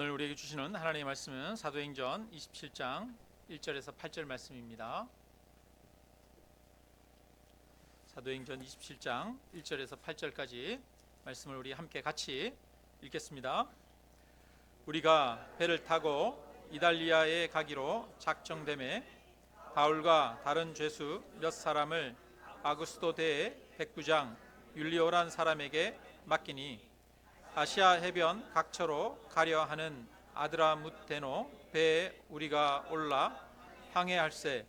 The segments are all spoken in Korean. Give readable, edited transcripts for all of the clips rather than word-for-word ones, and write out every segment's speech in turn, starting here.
오늘 우리에게 주시는 하나님의 말씀은 사도행전 27장 1절에서 8절 말씀입니다. 사도행전 27장 1절에서 8절까지 말씀을 우리 함께 같이 읽겠습니다. 우리가 배를 타고 이달리아에 가기로 작정되매 바울과 다른 죄수 몇 사람을 아구스도 대의 백부장 율리오란 사람에게 맡기니 아시아 해변 각처로 가려 하는 아드라무테노 배에 우리가 올라 항해할세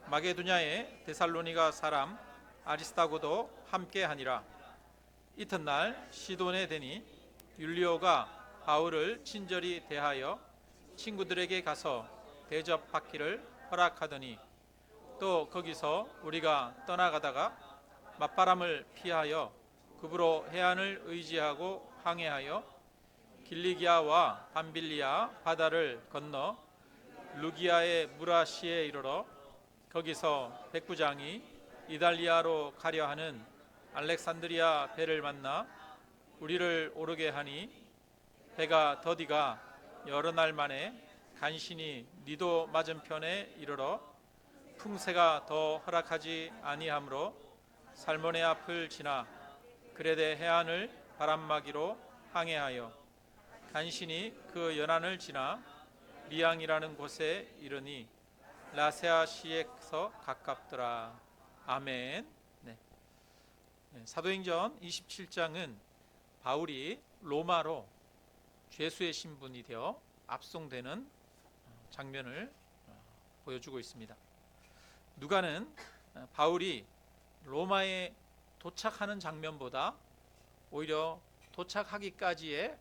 마게도냐의 데살로니가 사람 아리스다고도 함께하니라. 이튿날 시돈에 되니 율리오가 바울을 친절히 대하여 친구들에게 가서 대접받기를 허락하더니 또 거기서 우리가 떠나가다가 맞바람을 피하여 급으로 해안을 의지하고 항해하여 길리기아와 밤빌리아 바다를 건너 루기아의 무라시에 이르러 거기서 백부장이 이달리아로 가려 하는 알렉산드리아 배를 만나 우리를 오르게 하니 배가 더디가 여러 날 만에 간신히 니도 맞은편에 이르러 풍세가 더 허락하지 아니하므로 살모네 앞을 지나 그레데 해안을 바람막이로 항해하여 간신히 그 연안을 지나 리앙이라는 곳에 이르니 라세아시에서 가깝더라. 아멘. 네. 사도행전 27장은 바울이 로마로 죄수의 신분이 되어 압송되는 장면을 보여주고 있습니다. 누가는 바울이 로마에 도착하는 장면보다 오히려 도착하기까지의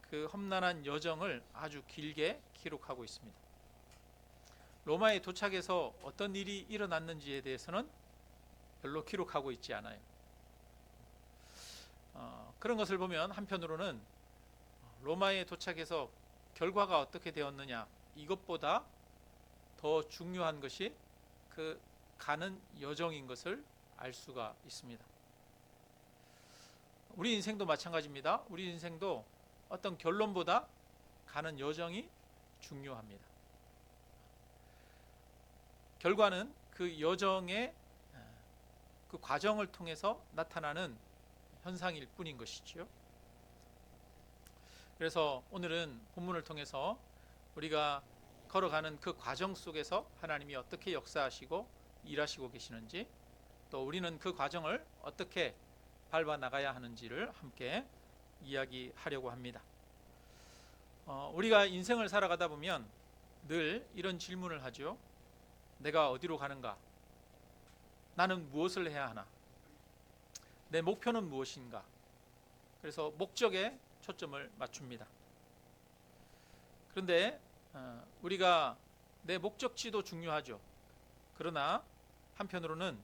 그 험난한 여정을 아주 길게 기록하고 있습니다. 로마에 도착해서 어떤 일이 일어났는지에 대해서는 별로 기록하고 있지 않아요. 그런 것을 보면 한편으로는 로마에 도착해서 결과가 어떻게 되었느냐, 이것보다 더 중요한 것이 그 가는 여정인 것을 알 수가 있습니다. 우리 인생도 마찬가지입니다. 우리 인생도 어떤 결론보다 가는 여정이 중요합니다. 결과는 그 여정의 그 과정을 통해서 나타나는 현상일 뿐인 것이지요. 그래서 오늘은 본문을 통해서 우리가 걸어가는 그 과정 속에서 하나님이 어떻게 역사하시고 일하시고 계시는지, 또 우리는 그 과정을 어떻게 밟아 나가야 하는지를 함께 이야기하려고 합니다. 우리가 인생을 살아가다 보면 늘 이런 질문을 하죠. 내가 어디로 가는가? 나는 무엇을 해야 하나? 내 목표는 무엇인가? 그래서 목적에 초점을 맞춥니다. 그런데 우리가 내 목적지도 중요하죠. 그러나 한편으로는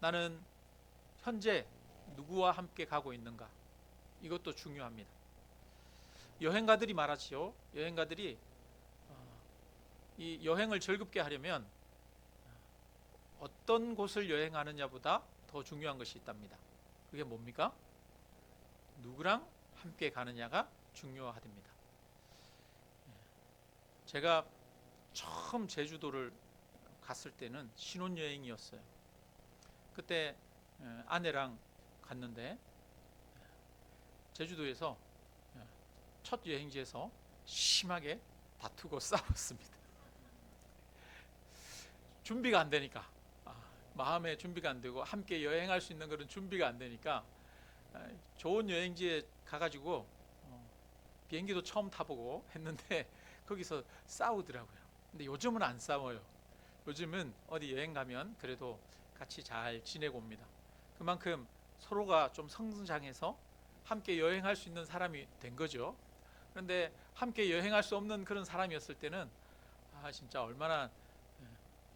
나는 현재 누구와 함께 가고 있는가? 이것도 중요합니다. 여행가들이 말하지요. 여행가들이 이 여행을 즐겁게 하려면 어떤 곳을 여행하느냐보다 더 중요한 것이 있답니다. 그게 뭡니까? 누구랑 함께 가느냐가 중요하답니다. 제가 처음 제주도를 갔을 때는 신혼여행이었어요. 그때 아내랑 갔는데 제주도에서 첫 여행지에서 심하게 다투고 싸웠습니다. 준비가 안 되니까, 마음의 준비가 안 되고 함께 여행할 수 있는 그런 준비가 안 되니까 좋은 여행지에 가가지고 비행기도 처음 타보고 했는데 거기서 싸우더라고요. 근데 요즘은 안 싸워요. 요즘은 어디 여행 가면 그래도 같이 잘 지내고 옵니다. 그만큼 서로가 좀 성장해서 함께 여행할 수 있는 사람이 된 거죠. 그런데 함께 여행할 수 없는 그런 사람이었을 때는 진짜 얼마나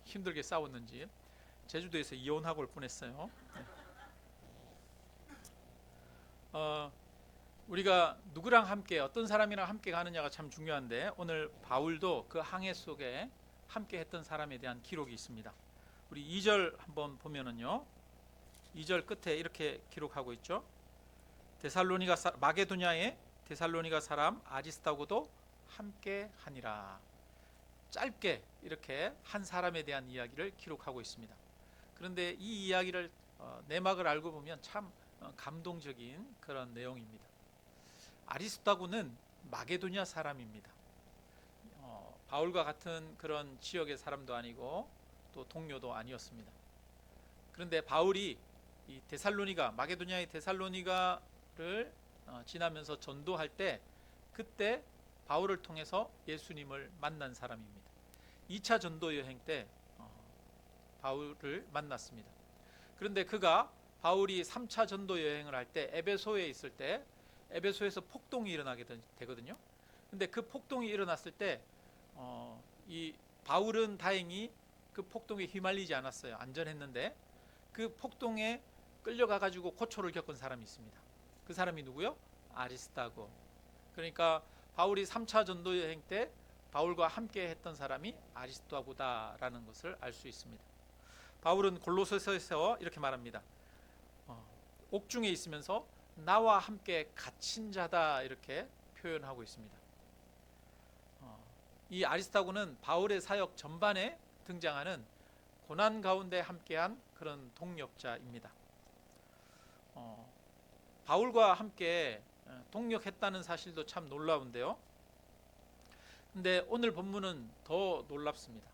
힘들게 싸웠는지 제주도에서 이혼하고 올 뻔했어요. 우리가 누구랑 함께, 어떤 사람이랑 함께 가느냐가 참 중요한데, 오늘 바울도 그 항해 속에 함께 했던 사람에 대한 기록이 있습니다. 우리 2절 한번 보면은요, 2절 끝에 이렇게 기록하고 있죠. 데살로니가 마게도냐의 데살로니가 사람 아리스타고도 함께 하니라. 짧게 이렇게 한 사람에 대한 이야기를 기록하고 있습니다. 그런데 이 이야기를 내막을 알고 보면 참 감동적인 그런 내용입니다. 아리스타고는 마게도냐 사람입니다. 바울과 같은 그런 지역의 사람도 아니고 또 동료도 아니었습니다. 그런데 바울이 이 데살로니가, 마게도냐의 데살로니가를 지나면서 전도할 때, 그때 바울을 통해서 예수님을 만난 사람입니다. 2차 전도 여행 때 바울을 만났습니다. 그런데 그가 바울이 3차 전도 여행을 할 때 에베소에 있을 때 에베소에서 폭동이 일어나게 되거든요. 근데 그 폭동이 일어났을 때 이 바울은 다행히 그 폭동에 휘말리지 않았어요. 안전했는데 그 폭동에 끌려가 가지고 고초를 겪은 사람이 있습니다. 그 사람이 누구요? 아리스타고. 그러니까 바울이 3차 전도 여행 때 바울과 함께 했던 사람이 아리스타고다라는 것을 알 수 있습니다. 바울은 골로새서에서 이렇게 말합니다. 옥중에 있으면서 나와 함께 갇힌 자다, 이렇게 표현하고 있습니다. 이 아리스타고는 바울의 사역 전반에 등장하는 고난 가운데 함께한 그런 동력자입니다. 바울과 함께 동력했다는 사실도 참 놀라운데요. 근데 오늘 본문은 더 놀랍습니다.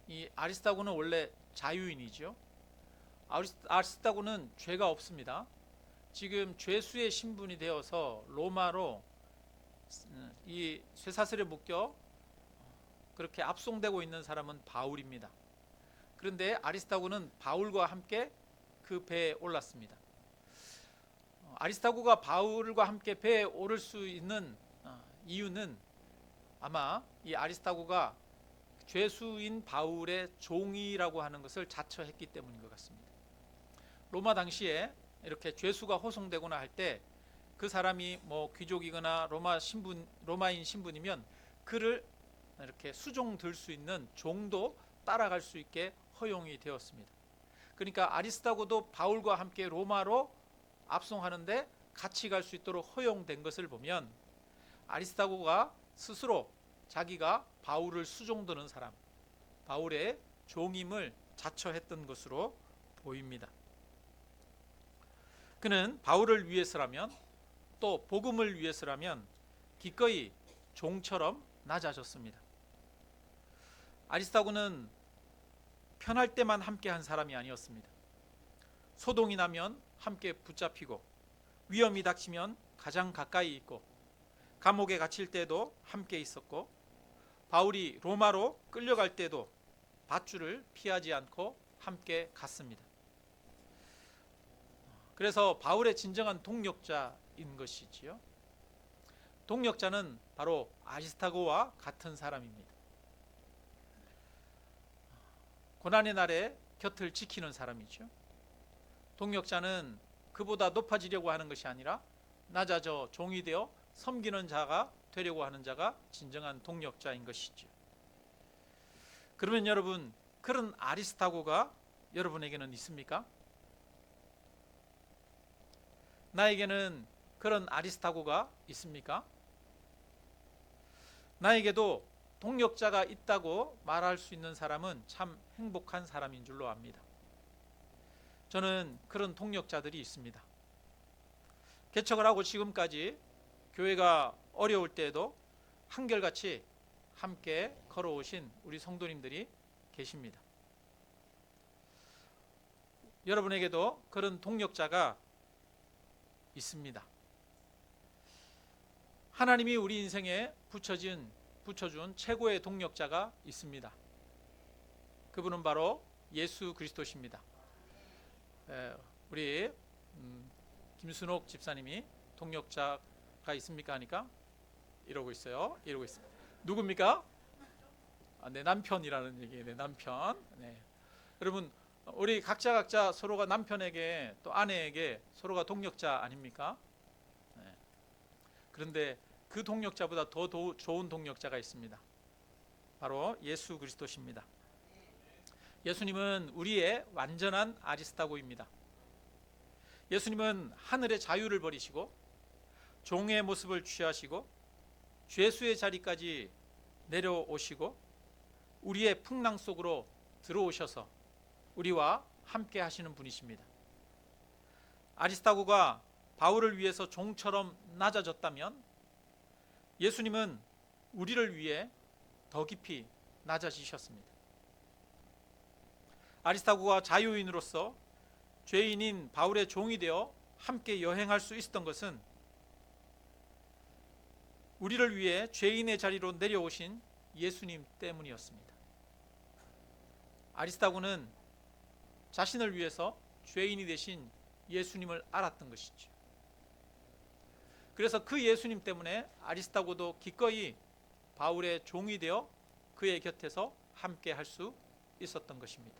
이 아리스타고는 원래 자유인이죠. 아리스타고는 죄가 없습니다. 지금 죄수의 신분이 되어서 로마로 이 쇠사슬에 묶여 그렇게 압송되고 있는 사람은 바울입니다. 그런데 아리스타고는 바울과 함께 그 배에 올랐습니다. 아리스타고가 바울과 함께 배에 오를 수 있는 이유는 아마 이 아리스타고가 죄수인 바울의 종이라고 하는 것을 자처했기 때문인 것 같습니다. 로마 당시에 이렇게 죄수가 호송되거나 할 때 그 사람이 뭐 귀족이거나 로마인 신분이면 그를 이렇게 수종 들 수 있는 종도 따라갈 수 있게 허용이 되었습니다. 그러니까 아리스타고도 바울과 함께 로마로 압송하는데 같이 갈 수 있도록 허용된 것을 보면 아리스타고가 스스로 자기가 바울을 수종드는 사람, 바울의 종임을 자처했던 것으로 보입니다. 그는 바울을 위해서라면, 또 복음을 위해서라면 기꺼이 종처럼 낮아졌습니다. 아리스타고는 편할 때만 함께 한 사람이 아니었습니다. 소동이 나면 함께 붙잡히고, 위험이 닥치면 가장 가까이 있고, 감옥에 갇힐 때도 함께 있었고, 바울이 로마로 끌려갈 때도 밧줄을 피하지 않고 함께 갔습니다. 그래서 바울의 진정한 동력자인 것이지요. 동력자는 바로 아리스타고와 같은 사람입니다. 고난의 날에 곁을 지키는 사람이죠. 동력자는 그보다 높아지려고 하는 것이 아니라 낮아져 종이 되어 섬기는 자가 되려고 하는 자가 진정한 동력자인 것이죠. 그러면 여러분, 그런 아리스타고가 여러분에게는 있습니까? 나에게는 그런 아리스타고가 있습니까? 나에게도 동력자가 있다고 말할 수 있는 사람은 참 행복한 사람인 줄로 압니다. 저는 그런 동력자들이 있습니다. 개척을 하고 지금까지 교회가 어려울 때에도 한결같이 함께 걸어오신 우리 성도님들이 계십니다. 여러분에게도 그런 동력자가 있습니다. 하나님이 우리 인생에 붙여준 최고의 동력자가 있습니다. 그분은 바로 예수 그리스도십니다. 우리 김순옥 집사님이 동력자가 있습니까 하니까 이러고 있어요. 이러고 있습니다. 누굽니까? 내 남편이라는 얘기예요. 내 남편. 네. 여러분, 우리 각자 서로가 남편에게 또 아내에게 서로가 동력자 아닙니까? 네. 그런데 그 동력자보다 더 좋은 동력자가 있습니다. 바로 예수 그리스도십니다. 예수님은 우리의 완전한 아리스타고입니다. 예수님은 하늘의 자유를 버리시고 종의 모습을 취하시고 죄수의 자리까지 내려오시고 우리의 풍랑 속으로 들어오셔서 우리와 함께 하시는 분이십니다. 아리스타고가 바울을 위해서 종처럼 낮아졌다면 예수님은 우리를 위해 더 깊이 낮아지셨습니다. 아리스타고가 자유인으로서 죄인인 바울의 종이 되어 함께 여행할 수 있었던 것은 우리를 위해 죄인의 자리로 내려오신 예수님 때문이었습니다. 아리스타고는 자신을 위해서 죄인이 되신 예수님을 알았던 것이죠. 그래서 그 예수님 때문에 아리스타고도 기꺼이 바울의 종이 되어 그의 곁에서 함께 할 수 있었던 것입니다.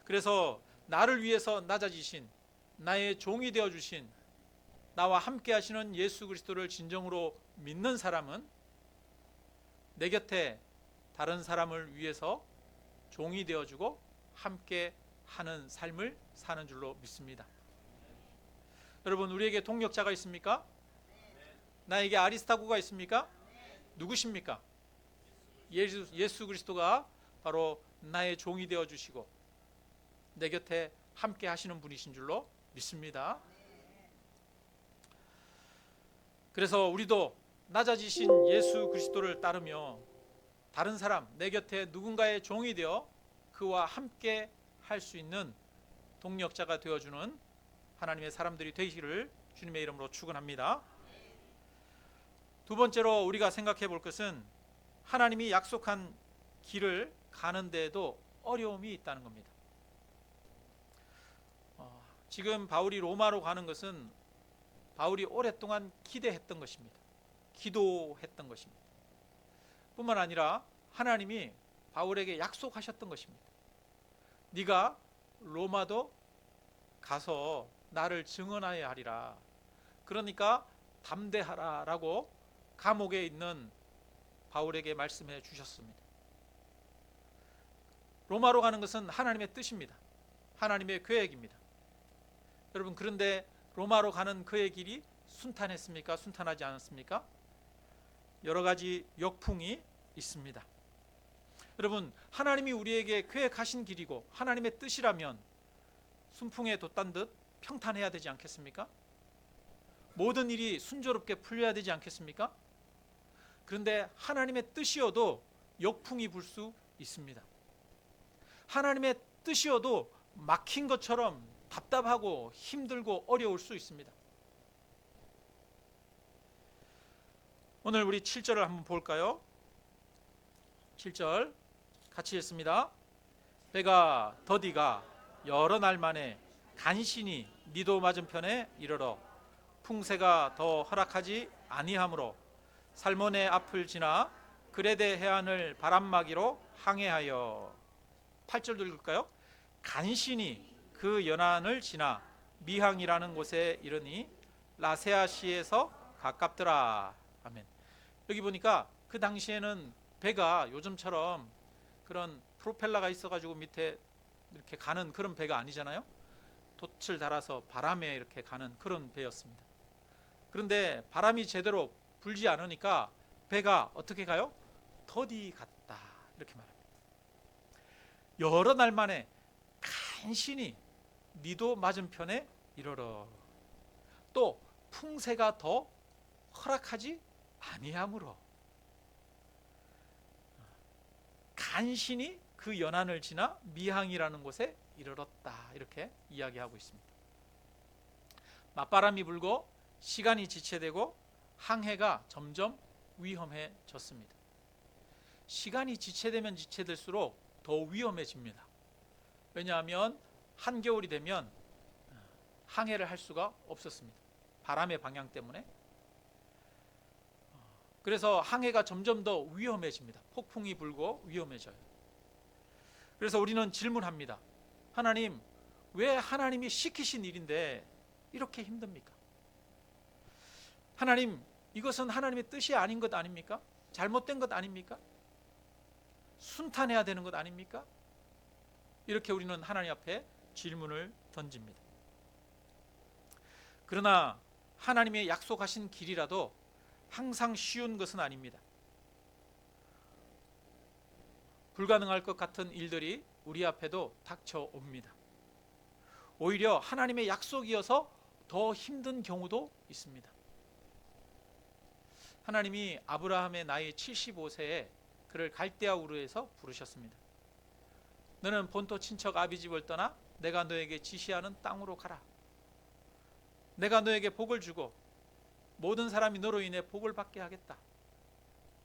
그래서 나를 위해서 낮아지신, 나의 종이 되어 주신, 나와 함께 하시는 예수 그리스도를 진정으로 믿는 사람은 내 곁에 다른 사람을 위해서 종이 되어주고 함께 하는 삶을 사는 줄로 믿습니다. 여러분, 우리에게 동력자가 있습니까? 나에게 아리스타고가 있습니까? 누구십니까? 예수 그리스도가 바로 나의 종이 되어주시고 내 곁에 함께 하시는 분이신 줄로 믿습니다. 그래서 우리도 낮아지신 예수 그리스도를 따르며 다른 사람, 내 곁에 누군가의 종이 되어 그와 함께 할 수 있는 동력자가 되어주는 하나님의 사람들이 되기를 주님의 이름으로 축원합니다. 두 번째로 우리가 생각해 볼 것은 하나님이 약속한 길을 가는 데에도 어려움이 있다는 겁니다. 지금 바울이 로마로 가는 것은 바울이 오랫동안 기대했던 것입니다. 기도했던 것입니다. 뿐만 아니라 하나님이 바울에게 약속하셨던 것입니다. 네가 로마도 가서 나를 증언하여야 하리라. 그러니까 담대하라 라고 감옥에 있는 바울에게 말씀해 주셨습니다. 로마로 가는 것은 하나님의 뜻입니다. 하나님의 계획입니다. 여러분, 그런데 로마로 가는 그의 길이 순탄했습니까? 순탄하지 않았습니까? 여러 가지 역풍이 있습니다. 여러분, 하나님이 우리에게 계획하신 길이고 하나님의 뜻이라면 순풍에 돛단 듯 평탄해야 되지 않겠습니까? 모든 일이 순조롭게 풀려야 되지 않겠습니까? 그런데 하나님의 뜻이어도 역풍이 불 수 있습니다. 하나님의 뜻이어도 막힌 것처럼 답답하고 힘들고 어려울 수 있습니다. 오늘 우리 7절을 한번 볼까요? 7절 같이 읽습니다. 배가 더디가 여러 날 만에 간신히 니도 맞은편에 이르러 풍세가 더 허락하지 아니하므로 살몬의 앞을 지나 그레데 해안을 바람막이로 항해하여. 8절도 읽을까요? 간신히 그 연안을 지나 미항이라는 곳에 이르니 라세아시에서 가깝더라. 아멘. 여기 보니까 그 당시에는 배가 요즘처럼 그런 프로펠러가 있어가지고 밑에 이렇게 가는 그런 배가 아니잖아요. 돛을 달아서 바람에 이렇게 가는 그런 배였습니다. 그런데 바람이 제대로 불지 않으니까 배가 어떻게 가요? 더디 갔다, 이렇게 말합니다. 여러 날 만에 간신히 니도 맞은편에 이르러. 또 풍세가 더 허락하지 아니하므로 간신히 그 연안을 지나 미항이라는 곳에 이르렀다, 이렇게 이야기하고 있습니다. 맞바람이 불고 시간이 지체되고 항해가 점점 위험해졌습니다. 시간이 지체되면 지체될수록 더 위험해집니다. 왜냐하면 한겨울이 되면 항해를 할 수가 없었습니다. 바람의 방향 때문에. 그래서 항해가 점점 더 위험해집니다. 폭풍이 불고 위험해져요. 그래서 우리는 질문합니다. 하나님, 왜 하나님이 시키신 일인데 이렇게 힘듭니까? 하나님, 이것은 하나님의 뜻이 아닌 것 아닙니까? 잘못된 것 아닙니까? 순탄해야 되는 것 아닙니까? 이렇게 우리는 하나님 앞에 질문을 던집니다. 그러나 하나님의 약속하신 길이라도 항상 쉬운 것은 아닙니다. 불가능할 것 같은 일들이 우리 앞에도 닥쳐옵니다. 오히려 하나님의 약속이어서 더 힘든 경우도 있습니다. 하나님이 아브라함의 나이 75세에 그를 갈대아 우르에서 부르셨습니다. 너는 본토 친척 아비 집을 떠나 내가 너에게 지시하는 땅으로 가라. 내가 너에게 복을 주고 모든 사람이 너로 인해 복을 받게 하겠다.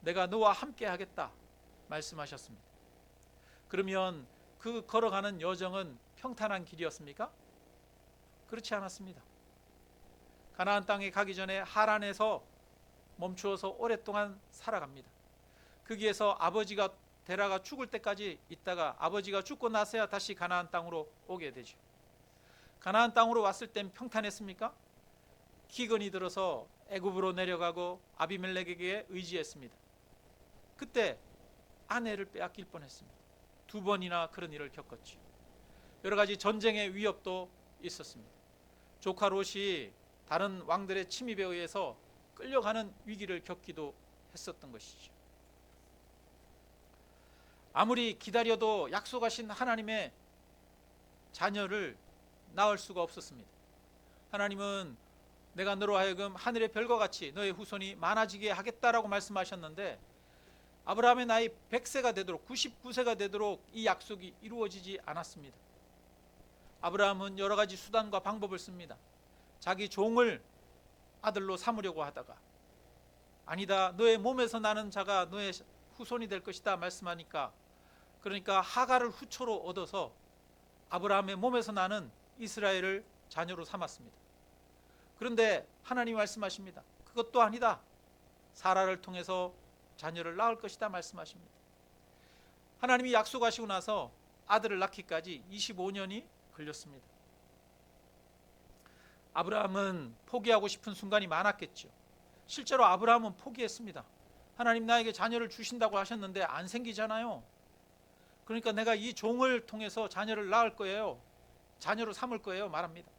내가 너와 함께 하겠다 말씀하셨습니다. 그러면 그 걸어가는 여정은 평탄한 길이었습니까? 그렇지 않았습니다. 가나안 땅에 가기 전에 하란에서 멈추어서 오랫동안 살아갑니다. 거기에서 아버지가 데라가 죽을 때까지 있다가 아버지가 죽고 나서야 다시 가나안 땅으로 오게 되죠. 가나안 땅으로 왔을 땐 평탄했습니까? 기근이 들어서 애굽으로 내려가고 아비멜렉에게 의지했습니다. 그때 아내를 빼앗길 뻔했습니다. 2번이나 그런 일을 겪었죠. 여러 가지 전쟁의 위협도 있었습니다. 조카 롯이 다른 왕들의 침입에 의해서 끌려가는 위기를 겪기도 했었던 것이죠. 아무리 기다려도 약속하신 하나님의 자녀를 낳을 수가 없었습니다. 하나님은 내가 너로 하여금 하늘의 별과 같이 너의 후손이 많아지게 하겠다라고 말씀하셨는데 아브라함의 나이 100세가 되도록 99세가 되도록 이 약속이 이루어지지 않았습니다. 아브라함은 여러 가지 수단과 방법을 씁니다. 자기 종을 아들로 삼으려고 하다가 아니다, 너의 몸에서 나는 자가 너의 후손이 될 것이다 말씀하니까 그러니까 하갈을 후초로 얻어서 아브라함의 몸에서 나는 이스라엘을 자녀로 삼았습니다. 그런데 하나님이 말씀하십니다. 그것도 아니다. 사라를 통해서 자녀를 낳을 것이다 말씀하십니다. 하나님이 약속하시고 나서 아들을 낳기까지 25년이 걸렸습니다. 아브라함은 포기하고 싶은 순간이 많았겠죠. 실제로 아브라함은 포기했습니다. 하나님 나에게 자녀를 주신다고 하셨는데 안 생기잖아요. 그러니까 내가 이 종을 통해서 자녀를 낳을 거예요. 자녀로 삼을 거예요 말합니다.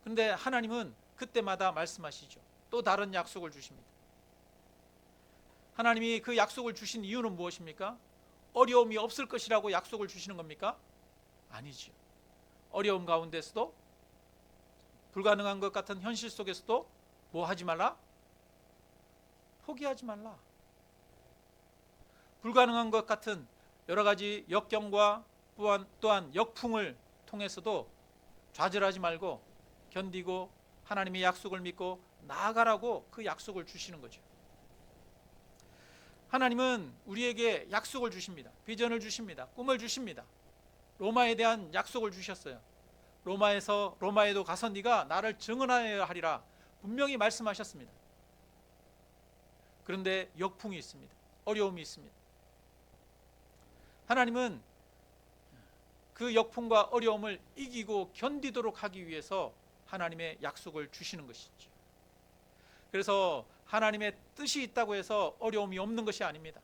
그런데 하나님은 그때마다 말씀하시죠. 또 다른 약속을 주십니다. 하나님이 그 약속을 주신 이유는 무엇입니까? 어려움이 없을 것이라고 약속을 주시는 겁니까? 아니죠. 어려움 가운데서도 불가능한 것 같은 현실 속에서도 뭐 하지 말라? 포기하지 말라. 불가능한 것 같은 여러 가지 역경과 또한 역풍을 통해서도 좌절하지 말고 견디고 하나님의 약속을 믿고 나아가라고 그 약속을 주시는 거죠. 하나님은 우리에게 약속을 주십니다. 비전을 주십니다. 꿈을 주십니다. 로마에 대한 약속을 주셨어요. 로마에도 가서 네가 나를 증언하여야 하리라 분명히 말씀하셨습니다. 그런데 역풍이 있습니다. 어려움이 있습니다. 하나님은 그 역풍과 어려움을 이기고 견디도록 하기 위해서 하나님의 약속을 주시는 것이죠. 그래서 하나님의 뜻이 있다고 해서 어려움이 없는 것이 아닙니다.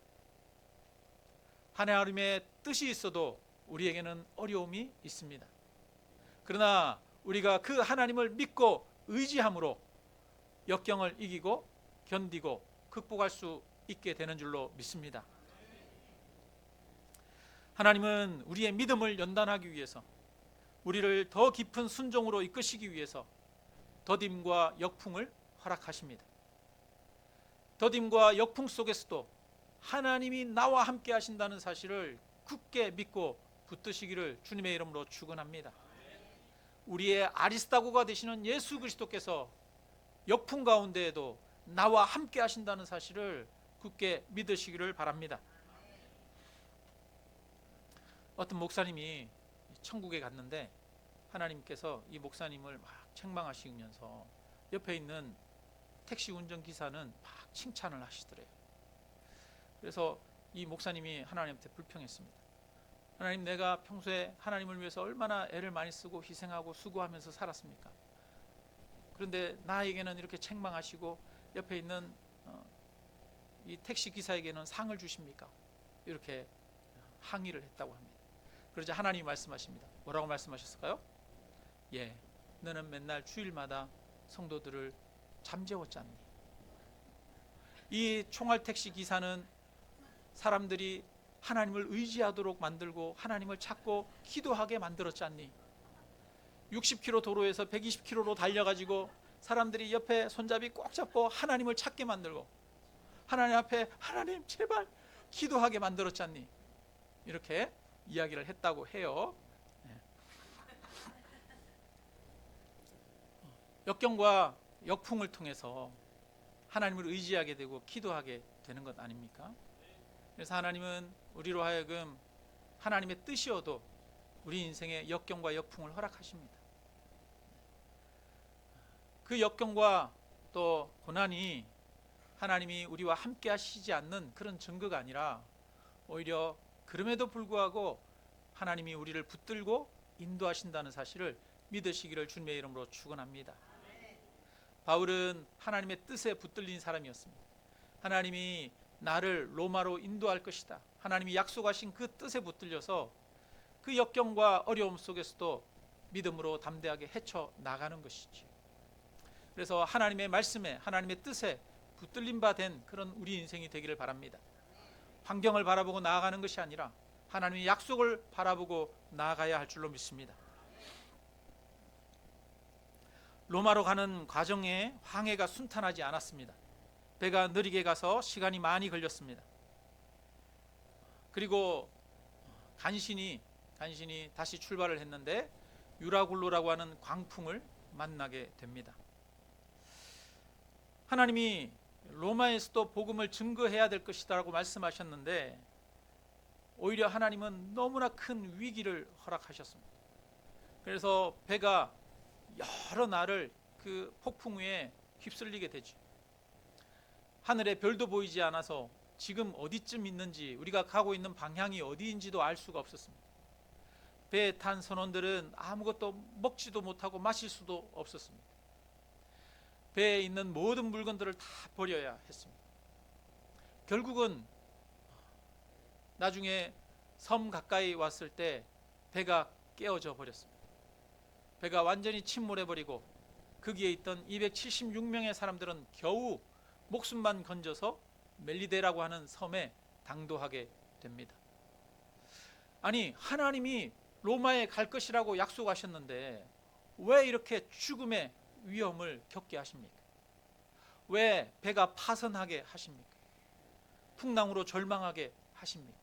하나님의 뜻이 있어도 우리에게는 어려움이 있습니다. 그러나 우리가 그 하나님을 믿고 의지함으로 역경을 이기고 견디고 극복할 수 있게 되는 줄로 믿습니다. 하나님은 우리의 믿음을 연단하기 위해서 우리를 더 깊은 순종으로 이끄시기 위해서 더딤과 역풍을 허락하십니다. 더딤과 역풍 속에서도 하나님이 나와 함께 하신다는 사실을 굳게 믿고 붙드시기를 주님의 이름으로 축원합니다. 우리의 아리스타고가 되시는 예수 그리스도께서 역풍 가운데에도 나와 함께 하신다는 사실을 굳게 믿으시기를 바랍니다. 어떤 목사님이 천국에 갔는데 하나님께서 이 목사님을 막 책망하시면서 옆에 있는 택시 운전기사는 막 칭찬을 하시더래요. 그래서 이 목사님이 하나님한테 불평했습니다. 하나님, 내가 평소에 하나님을 위해서 얼마나 애를 많이 쓰고 희생하고 수고하면서 살았습니까? 그런데 나에게는 이렇게 책망하시고 옆에 있는 이 택시 기사에게는 상을 주십니까? 이렇게 항의를 했다고 합니다. 그러자 하나님이 말씀하십니다. 뭐라고 말씀하셨을까요? 예, 너는 맨날 주일마다 성도들을 잠재웠지 않니? 이 총알 택시 기사는 사람들이 하나님을 의지하도록 만들고 하나님을 찾고 기도하게 만들었지 않니? 60km 도로에서 120km로 달려가지고 사람들이 옆에 손잡이 꼭 잡고 하나님을 찾게 만들고 하나님 앞에 하나님 제발 기도하게 만들었지 않니? 이렇게 이야기를 했다고 해요. 역경과 역풍을 통해서 하나님을 의지하게 되고 기도하게 되는 것 아닙니까? 그래서 하나님은 우리로 하여금 하나님의 뜻이어도 우리 인생에 역경과 역풍을 허락하십니다. 그 역경과 또 고난이 하나님이 우리와 함께 하시지 않는 그런 증거가 아니라 오히려 그럼에도 불구하고 하나님이 우리를 붙들고 인도하신다는 사실을 믿으시기를 주님의 이름으로 축원합니다. 바울은 하나님의 뜻에 붙들린 사람이었습니다. 하나님이 나를 로마로 인도할 것이다. 하나님이 약속하신 그 뜻에 붙들려서 그 역경과 어려움 속에서도 믿음으로 담대하게 헤쳐나가는 것이지. 그래서 하나님의 말씀에 하나님의 뜻에 붙들림 바 된 그런 우리 인생이 되기를 바랍니다. 환경을 바라보고 나아가는 것이 아니라 하나님의 약속을 바라보고 나아가야 할 줄로 믿습니다. 로마로 가는 과정에 항해가 순탄하지 않았습니다. 배가 느리게 가서 시간이 많이 걸렸습니다. 그리고 간신히 다시 출발을 했는데 유라굴로라고 하는 광풍을 만나게 됩니다. 하나님이 로마에서도 복음을 증거해야 될 것이다라고 말씀하셨는데 오히려 하나님은 너무나 큰 위기를 허락하셨습니다. 그래서 배가 여러 날을 그 폭풍 위에 휩쓸리게 되죠. 하늘에 별도 보이지 않아서 지금 어디쯤 있는지 우리가 가고 있는 방향이 어디인지도 알 수가 없었습니다. 배에 탄 선원들은 아무것도 먹지도 못하고 마실 수도 없었습니다. 배에 있는 모든 물건들을 다 버려야 했습니다. 결국은 나중에 섬 가까이 왔을 때 배가 깨어져 버렸습니다. 배가 완전히 침몰해버리고 거기에 있던 276명의 사람들은 겨우 목숨만 건져서 멜리데라고 하는 섬에 당도하게 됩니다. 아니, 하나님이 로마에 갈 것이라고 약속하셨는데 왜 이렇게 죽음의 위험을 겪게 하십니까? 왜 배가 파선하게 하십니까? 풍랑으로 절망하게 하십니까?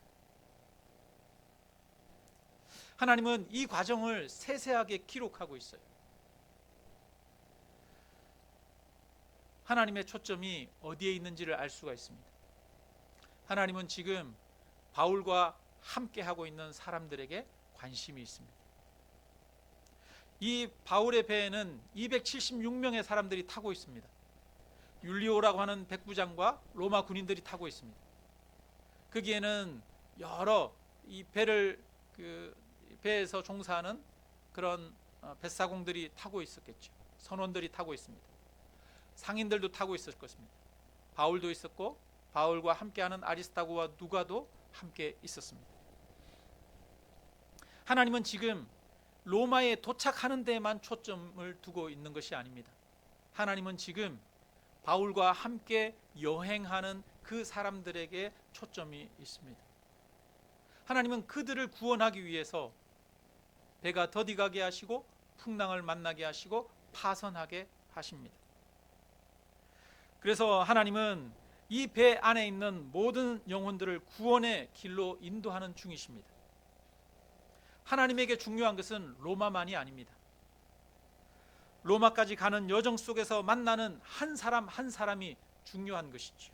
하나님은 이 과정을 세세하게 기록하고 있어요. 하나님의 초점이 어디에 있는지를 알 수가 있습니다. 하나님은 지금 바울과 함께 하고 있는 사람들에게 관심이 있습니다. 이 바울의 배에는 276명의 사람들이 타고 있습니다. 율리오라고 하는 백부장과 로마 군인들이 타고 있습니다. 거기에는 여러 이 배에서 종사하는 그런 뱃사공들이 타고 있었겠죠. 선원들이 타고 있습니다. 상인들도 타고 있을 것입니다. 바울도 있었고 바울과 함께하는 아리스타고와 누가도 함께 있었습니다. 하나님은 지금 로마에 도착하는 데에만 초점을 두고 있는 것이 아닙니다. 하나님은 지금 바울과 함께 여행하는 그 사람들에게 초점이 있습니다. 하나님은 그들을 구원하기 위해서 배가 더디가게 하시고 풍랑을 만나게 하시고 파선하게 하십니다. 그래서 하나님은 이 배 안에 있는 모든 영혼들을 구원의 길로 인도하는 중이십니다. 하나님에게 중요한 것은 로마만이 아닙니다. 로마까지 가는 여정 속에서 만나는 한 사람 한 사람이 중요한 것이죠.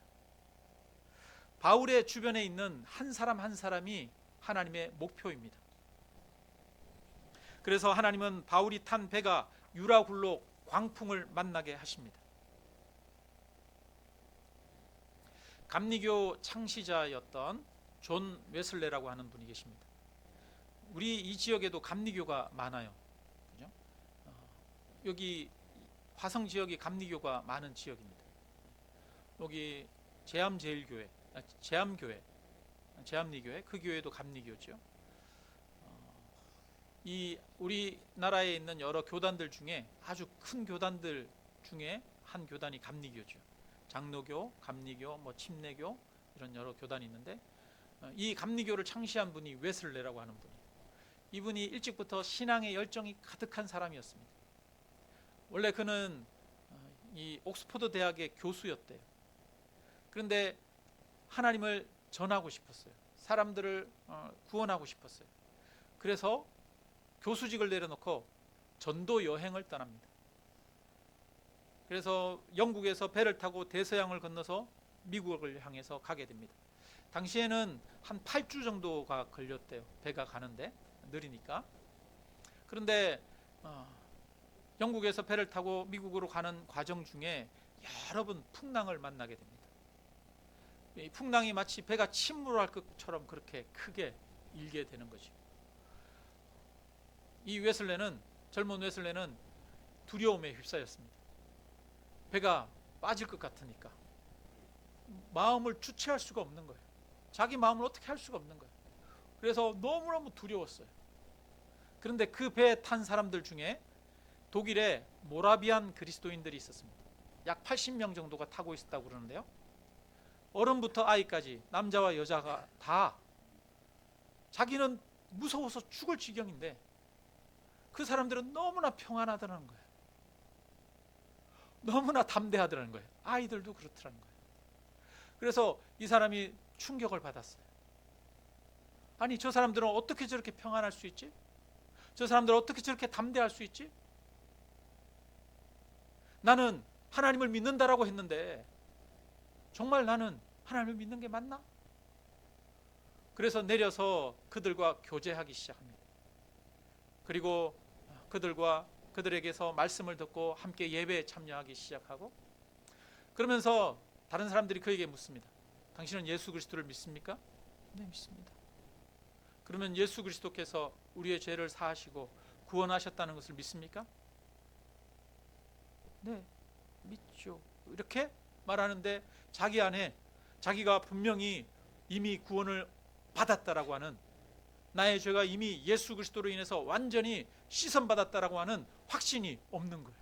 바울의 주변에 있는 한 사람 한 사람이 하나님의 목표입니다. 그래서 하나님은 바울이 탄 배가 유라굴로 광풍을 만나게 하십니다. 감리교 창시자였던 존 웨슬레라고 하는 분이 계십니다. 우리 이 지역에도 감리교가 많아요. 그죠? 여기 화성 지역이 감리교가 많은 지역입니다. 여기 제암제일교회, 제암리교회, 그 교회도 감리교죠. 이 우리나라에 있는 여러 교단들 중에 아주 큰 교단들 중에 한 교단이 감리교죠. 장로교, 감리교, 침례교 이런 여러 교단이 있는데 이 감리교를 창시한 분이 웨슬레라고 하는 분이에요. 이분이 일찍부터 신앙의 열정이 가득한 사람이었습니다. 원래 그는 이 옥스퍼드 대학의 교수였대요. 그런데 하나님을 전하고 싶었어요. 사람들을 구원하고 싶었어요. 그래서 교수직을 내려놓고 전도 여행을 떠납니다. 그래서 영국에서 배를 타고 대서양을 건너서 미국을 향해서 가게 됩니다. 당시에는 한 8주 정도가 걸렸대요. 배가 가는데 느리니까. 그런데 영국에서 배를 타고 미국으로 가는 과정 중에 여러 번 풍랑을 만나게 됩니다. 이 풍랑이 마치 배가 침몰할 것처럼 그렇게 크게 일게 되는 거죠. 이 웨슬레는, 젊은 웨슬레는 두려움에 휩싸였습니다. 배가 빠질 것 같으니까 마음을 주체할 수가 없는 거예요. 자기 마음을 어떻게 할 수가 없는 거예요. 그래서 너무너무 두려웠어요. 그런데 그 배에 탄 사람들 중에 독일에 모라비안 그리스도인들이 있었습니다. 약 80명 정도가 타고 있었다고 그러는데요. 어른부터 아이까지 남자와 여자가 다 자기는 무서워서 죽을 지경인데 그 사람들은 너무나 평안하다는 거예요. 너무나 담대하다는 거예요. 아이들도 그렇더라는 거예요. 그래서 이 사람이 충격을 받았어요. 아니, 저 사람들은 어떻게 저렇게 평안할 수 있지? 저 사람들은 어떻게 저렇게 담대할 수 있지? 나는 하나님을 믿는다라고 했는데 정말 나는 하나님을 믿는 게 맞나? 그래서 내려서 그들과 교제하기 시작합니다. 그리고 그들에게서 말씀을 듣고 함께 예배에 참여하기 시작하고, 그러면서 다른 사람들이 그에게 묻습니다. 당신은 예수 그리스도를 믿습니까? 네, 믿습니다. 그러면 예수 그리스도께서 우리의 죄를 사하시고 구원하셨다는 것을 믿습니까? 네, 믿죠. 이렇게 말하는데 자기 안에 자기가 분명히 이미 구원을 받았다라고 하는, 나의 죄가 이미 예수 그리스도로 인해서 완전히 씻음받았다라고 하는 확신이 없는 거예요.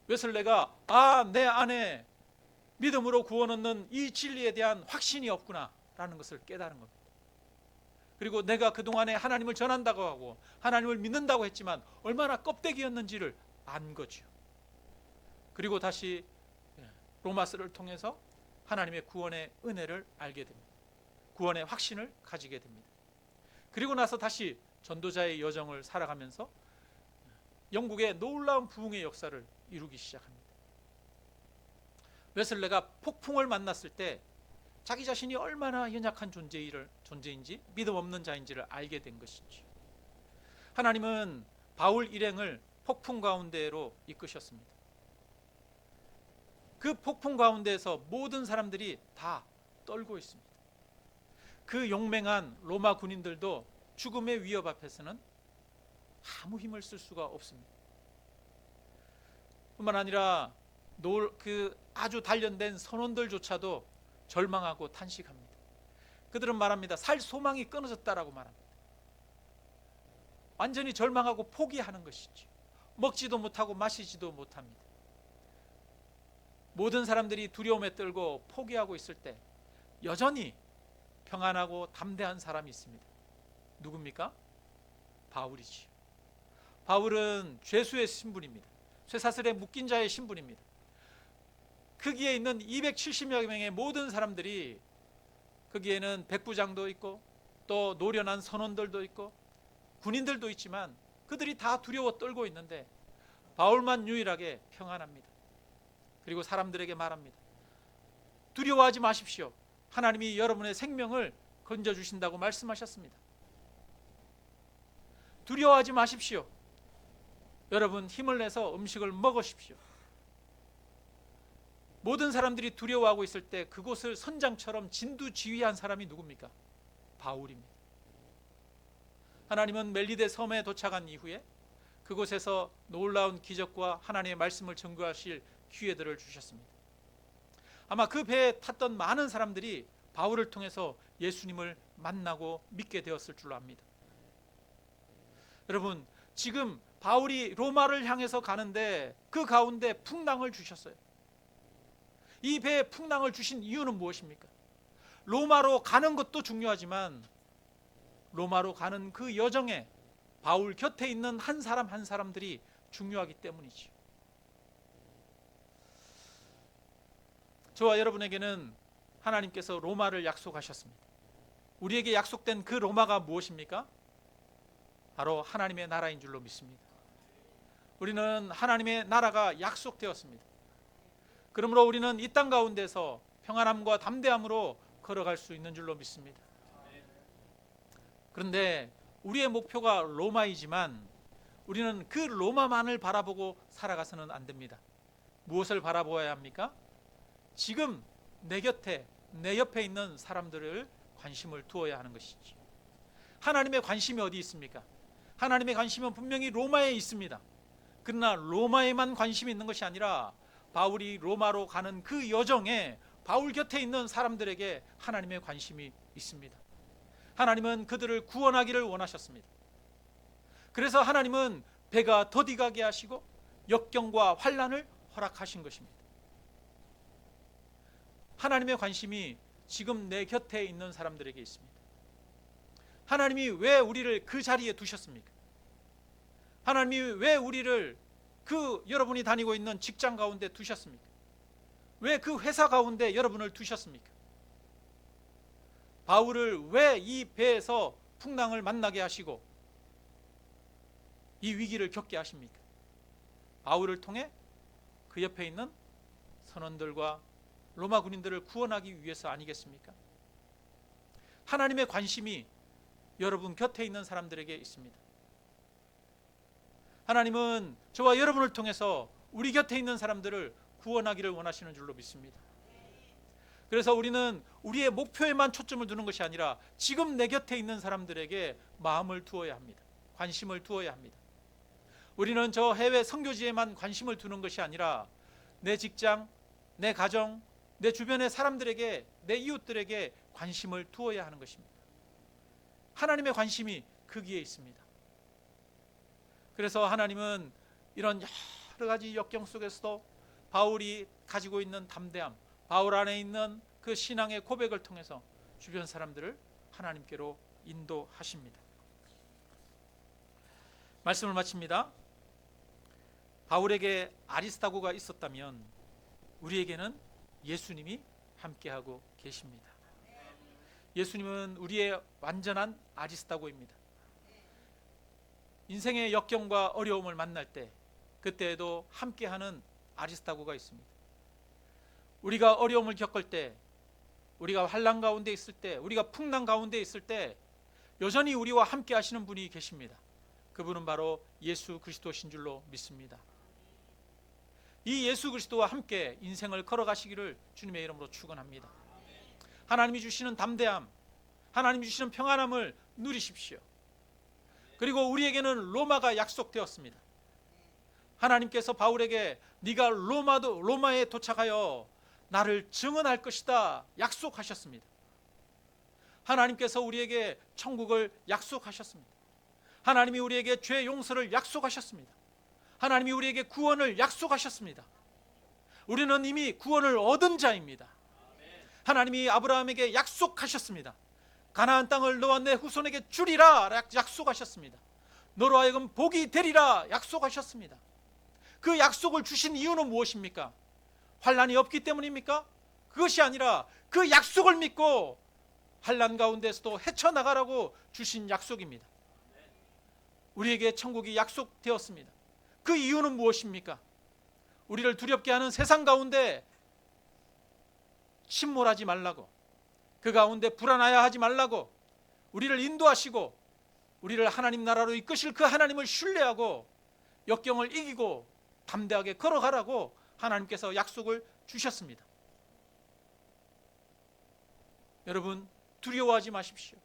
웨슬레가 내 안에 믿음으로 구원 얻는 이 진리에 대한 확신이 없구나 라는 것을 깨달은 겁니다. 그리고 내가 그동안에 하나님을 전한다고 하고 하나님을 믿는다고 했지만 얼마나 껍데기였는지를 안 거죠. 그리고 다시 로마서를 통해서 하나님의 구원의 은혜를 알게 됩니다. 구원의 확신을 가지게 됩니다. 그리고 나서 다시 전도자의 여정을 살아가면서 영국의 놀라운 부흥의 역사를 이루기 시작합니다. 웨슬레가 폭풍을 만났을 때 자기 자신이 얼마나 연약한 존재인지 믿음 없는 자인지를 알게 된 것이죠. 하나님은 바울 일행을 폭풍 가운데로 이끄셨습니다. 그 폭풍 가운데에서 모든 사람들이 다 떨고 있습니다. 그 용맹한 로마 군인들도 죽음의 위협 앞에서는 아무 힘을 쓸 수가 없습니다. 뿐만 아니라 그 아주 단련된 선원들조차도 절망하고 탄식합니다. 그들은 말합니다. 살 소망이 끊어졌다라고 말합니다. 완전히 절망하고 포기하는 것이죠. 먹지도 못하고 마시지도 못합니다. 모든 사람들이 두려움에 떨고 포기하고 있을 때 여전히 평안하고 담대한 사람이 있습니다. 누굽니까? 바울이지. 바울은 죄수의 신분입니다. 쇠사슬에 묶인 자의 신분입니다. 거기에 있는 270여 명의 모든 사람들이, 거기에는 백부장도 있고 또 노련한 선원들도 있고 군인들도 있지만 그들이 다 두려워 떨고 있는데 바울만 유일하게 평안합니다. 그리고 사람들에게 말합니다. 두려워하지 마십시오. 하나님이 여러분의 생명을 건져주신다고 말씀하셨습니다. 두려워하지 마십시오. 여러분 힘을 내서 음식을 먹으십시오. 모든 사람들이 두려워하고 있을 때 그곳을 선장처럼 진두지휘한 사람이 누굽니까? 바울입니다. 하나님은 멜리데 섬에 도착한 이후에 그곳에서 놀라운 기적과 하나님의 말씀을 증거하실 기회들을 주셨습니다. 아마 그 배에 탔던 많은 사람들이 바울을 통해서 예수님을 만나고 믿게 되었을 줄로 압니다. 여러분, 지금 바울이 로마를 향해서 가는데 그 가운데 풍랑을 주셨어요. 이 배에 풍랑을 주신 이유는 무엇입니까? 로마로 가는 것도 중요하지만 로마로 가는 그 여정에 바울 곁에 있는 한 사람 한 사람들이 중요하기 때문이지요. 저와 여러분에게는 하나님께서 로마를 약속하셨습니다. 우리에게 약속된 그 로마가 무엇입니까? 바로 하나님의 나라인 줄로 믿습니다. 우리는 하나님의 나라가 약속되었습니다. 그러므로 우리는 이 땅 가운데서 평안함과 담대함으로 걸어갈 수 있는 줄로 믿습니다. 그런데 우리의 목표가 로마이지만 우리는 그 로마만을 바라보고 살아가서는 안 됩니다. 무엇을 바라보아야 합니까? 지금 내 곁에, 내 옆에 있는 사람들을 관심을 두어야 하는 것이지. 하나님의 관심이 어디 있습니까? 하나님의 관심은 분명히 로마에 있습니다. 그러나 로마에만 관심이 있는 것이 아니라 바울이 로마로 가는 그 여정에 바울 곁에 있는 사람들에게 하나님의 관심이 있습니다. 하나님은 그들을 구원하기를 원하셨습니다. 그래서 하나님은 배가 더디가게 하시고 역경과 환난을 허락하신 것입니다. 하나님의 관심이 지금 내 곁에 있는 사람들에게 있습니다. 하나님이 왜 우리를 그 자리에 두셨습니까? 하나님이 왜 우리를 그 여러분이 다니고 있는 직장 가운데 두셨습니까? 왜 그 회사 가운데 여러분을 두셨습니까? 바울을 왜 이 배에서 풍랑을 만나게 하시고 이 위기를 겪게 하십니까? 바울을 통해 그 옆에 있는 선원들과 로마 군인들을 구원하기 위해서 아니겠습니까? 하나님의 관심이 여러분 곁에 있는 사람들에게 있습니다. 하나님은 저와 여러분을 통해서 우리 곁에 있는 사람들을 구원하기를 원하시는 줄로 믿습니다. 그래서 우리는 우리의 목표에만 초점을 두는 것이 아니라 지금 내 곁에 있는 사람들에게 마음을 두어야 합니다. 관심을 두어야 합니다. 우리는 저 해외 선교지에만 관심을 두는 것이 아니라 내 직장, 내 가정, 내 주변의 사람들에게, 내 이웃들에게 관심을 두어야 하는 것입니다. 하나님의 관심이 거기에 있습니다. 그래서 하나님은 이런 여러 가지 역경 속에서도 바울이 가지고 있는 담대함, 바울 안에 있는 그 신앙의 고백을 통해서 주변 사람들을 하나님께로 인도하십니다. 말씀을 마칩니다. 바울에게 아리스타고가 있었다면 우리에게는 예수님이 함께하고 계십니다. 예수님은 우리의 완전한 아리스타고입니다. 인생의 역경과 어려움을 만날 때 그때에도 함께하는 아리스타고가 있습니다. 우리가 어려움을 겪을 때, 우리가 환난 가운데 있을 때, 우리가 풍랑 가운데 있을 때 여전히 우리와 함께 하시는 분이 계십니다. 그분은 바로 예수 그리스도신 줄로 믿습니다. 이 예수 그리스도와 함께 인생을 걸어가시기를 주님의 이름으로 축원합니다. 하나님이 주시는 담대함, 하나님이 주시는 평안함을 누리십시오. 그리고 우리에게는 로마가 약속되었습니다. 하나님께서 바울에게 네가 로마에 도착하여 나를 증언할 것이다 약속하셨습니다. 하나님께서 우리에게 천국을 약속하셨습니다. 하나님이 우리에게 죄 용서를 약속하셨습니다. 하나님이 우리에게 구원을 약속하셨습니다. 우리는 이미 구원을 얻은 자입니다. 하나님이 아브라함에게 약속하셨습니다. 가나안 땅을 너와 내 후손에게 주리라 약속하셨습니다. 너로 하여금 복이 되리라 약속하셨습니다. 그 약속을 주신 이유는 무엇입니까? 환난이 없기 때문입니까? 그것이 아니라 그 약속을 믿고 환난 가운데서도 헤쳐나가라고 주신 약속입니다. 우리에게 천국이 약속되었습니다. 그 이유는 무엇입니까? 우리를 두렵게 하는 세상 가운데 침몰하지 말라고, 그 가운데 불안하여 하지 말라고, 우리를 인도하시고 우리를 하나님 나라로 이끄실 그 하나님을 신뢰하고 역경을 이기고 담대하게 걸어가라고 하나님께서 약속을 주셨습니다. 여러분 두려워하지 마십시오.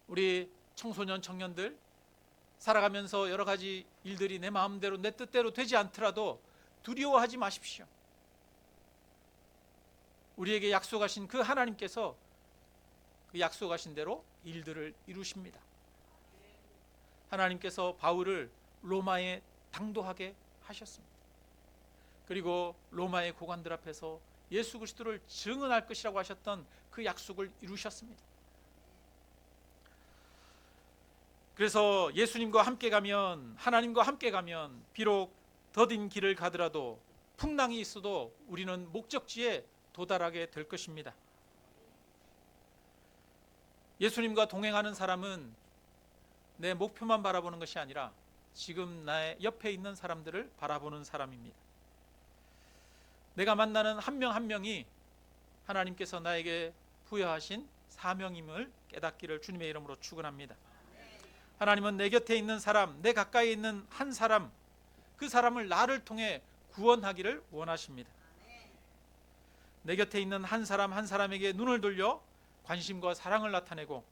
우리 청소년 청년들 살아가면서 여러 가지 일들이 내 마음대로 내 뜻대로 되지 않더라도 두려워하지 마십시오. 우리에게 약속하신 그 하나님께서 그 약속하신 대로 일들을 이루십니다. 하나님께서 바울을 로마에 당도하게 하셨습니다. 그리고 로마의 고관들 앞에서 예수 그리스도를 증언할 것이라고 하셨던 그 약속을 이루셨습니다. 그래서 예수님과 함께 가면, 하나님과 함께 가면 비록 더딘 길을 가더라도 풍랑이 있어도 우리는 목적지에 도달하게 될 것입니다. 예수님과 동행하는 사람은 내 목표만 바라보는 것이 아니라 지금 나의 옆에 있는 사람들을 바라보는 사람입니다. 내가 만나는 한 명 한 명이 하나님께서 나에게 부여하신 사명임을 깨닫기를 주님의 이름으로 축원합니다. 하나님은 내 곁에 있는 사람, 내 가까이 있는 한 사람, 그 사람을 나를 통해 구원하기를 원하십니다. 내 곁에 있는 한 사람 한 사람에게 눈을 돌려 관심과 사랑을 나타내고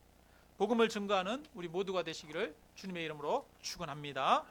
복음을 증거하는 우리 모두가 되시기를 주님의 이름으로 축원합니다.